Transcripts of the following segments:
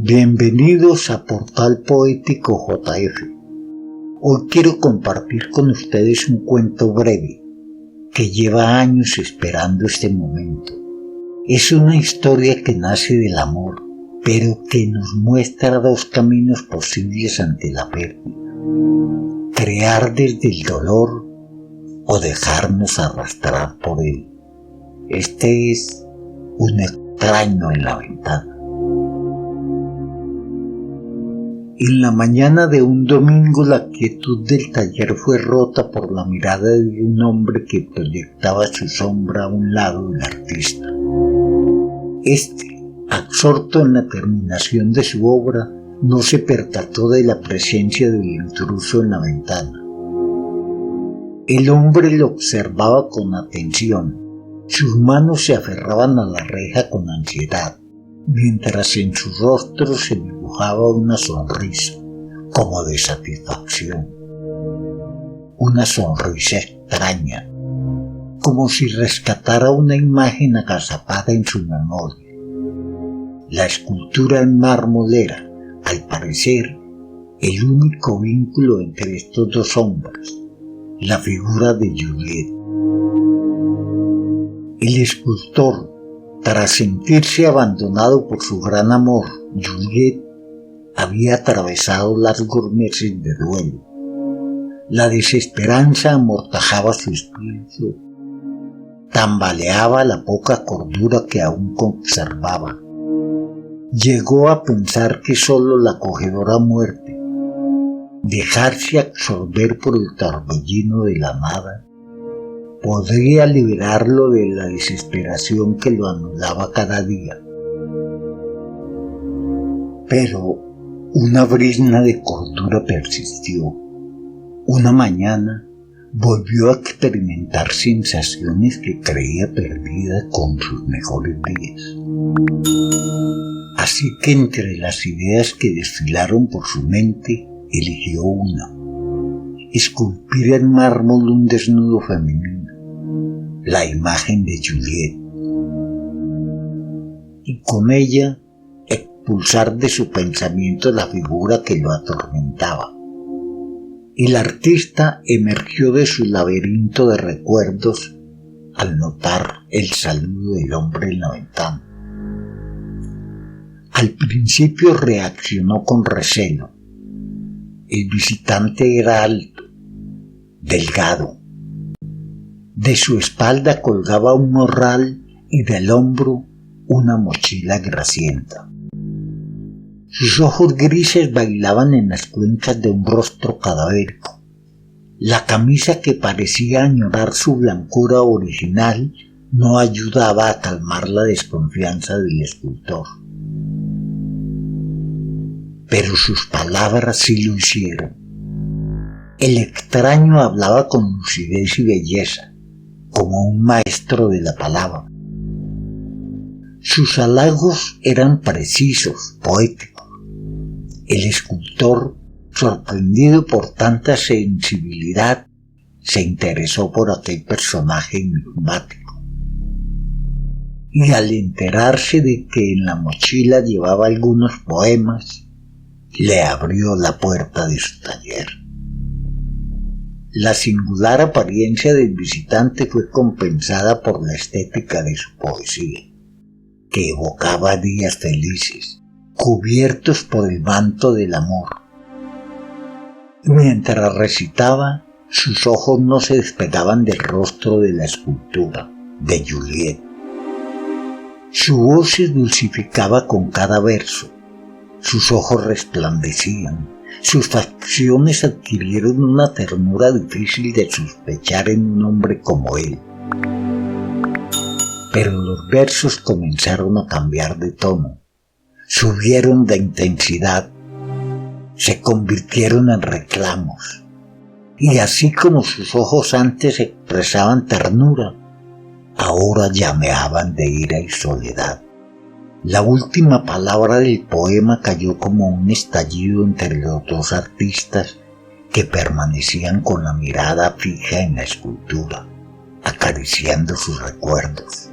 Bienvenidos a Portal Poético JF. Hoy quiero compartir con ustedes un cuento breve que lleva años esperando este momento. Es una historia que nace del amor, pero que nos muestra dos caminos posibles ante la pérdida: crear desde el dolor o dejarnos arrastrar por él. Este es un extraño en la ventana. En la mañana de un domingo la quietud del taller fue rota por la mirada de un hombre que proyectaba su sombra a un lado del artista. Este, absorto en la terminación de su obra, no se percató de la presencia del intruso en la ventana. El hombre lo observaba con atención. Sus manos se aferraban a la reja con ansiedad, mientras en su rostro se dibujaba una sonrisa, como de satisfacción. Una sonrisa extraña, como si rescatara una imagen agazapada en su memoria. La escultura en mármol era, al parecer, el único vínculo entre estos dos hombres, la figura de Juliet. El escultor, tras sentirse abandonado por su gran amor, Juliet, había atravesado largos meses de duelo. La desesperanza amortajaba su espíritu, tambaleaba la poca cordura que aún conservaba. Llegó a pensar que sólo la acogedora muerte, dejarse absorber por el torbellino de la nada, podría liberarlo de la desesperación que lo anulaba cada día. Pero una brizna de cordura persistió. Una mañana volvió a experimentar sensaciones que creía perdidas con sus mejores días. Así que entre las ideas que desfilaron por su mente, eligió una: esculpir en mármol un desnudo femenino, la imagen de Juliet, y con ella expulsar de su pensamiento la figura que lo atormentaba. El artista emergió de su laberinto de recuerdos al notar el saludo del hombre en la ventana. Al principio reaccionó con recelo. El visitante era alto, delgado. De su espalda colgaba un morral y del hombro una mochila grasienta. Sus ojos grises bailaban en las cuencas de un rostro cadavérico. La camisa, que parecía añorar su blancura original, no ayudaba a calmar la desconfianza del escultor. Pero sus palabras sí lo hicieron. El extraño hablaba con lucidez y belleza, como un maestro de la palabra. Sus halagos eran precisos, poéticos. El escultor, sorprendido por tanta sensibilidad, se interesó por aquel personaje enigmático. Y al enterarse de que en la mochila llevaba algunos poemas, le abrió la puerta de su taller. La singular apariencia del visitante fue compensada por la estética de su poesía, que evocaba días felices, cubiertos por el manto del amor. Mientras recitaba, sus ojos no se despegaban del rostro de la escultura, de Juliet. Su voz se dulcificaba con cada verso, sus ojos resplandecían, sus facciones adquirieron una ternura difícil de sospechar en un hombre como él. Pero los versos comenzaron a cambiar de tono, subieron de intensidad, se convirtieron en reclamos, y así como sus ojos antes expresaban ternura, ahora llameaban de ira y soledad. La última palabra del poema cayó como un estallido entre los dos artistas, que permanecían con la mirada fija en la escultura, acariciando sus recuerdos.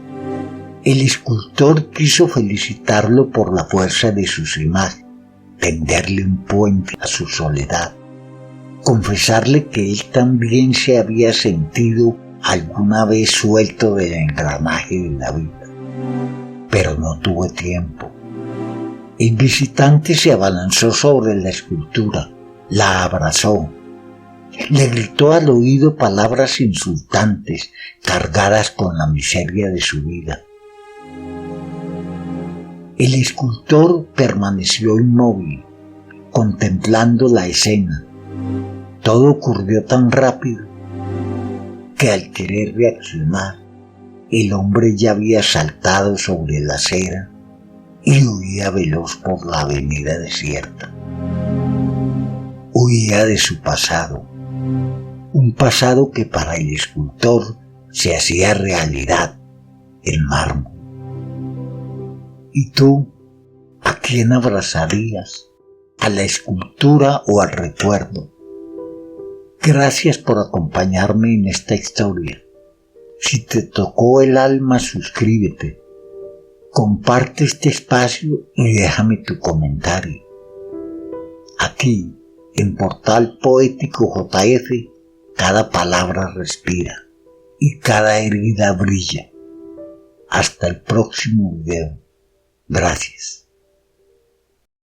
El escultor quiso felicitarlo por la fuerza de sus imágenes, tenderle un puente a su soledad, confesarle que él también se había sentido alguna vez suelto del engranaje de la vida, pero no tuvo tiempo. El visitante se abalanzó sobre la escultura, la abrazó, le gritó al oído palabras insultantes cargadas con la miseria de su vida. El escultor permaneció inmóvil, contemplando la escena. Todo ocurrió tan rápido que al querer reaccionar, el hombre ya había saltado sobre la acera y huía veloz por la avenida desierta. Huía de su pasado, un pasado que para el escultor se hacía realidad, el mármol. ¿Y tú, a quién abrazarías? ¿A la escultura o al recuerdo? Gracias por acompañarme en esta historia. Si te tocó el alma, suscríbete, comparte este espacio y déjame tu comentario. Aquí, en Portal Poético JF, cada palabra respira y cada herida brilla. Hasta el próximo video. Gracias.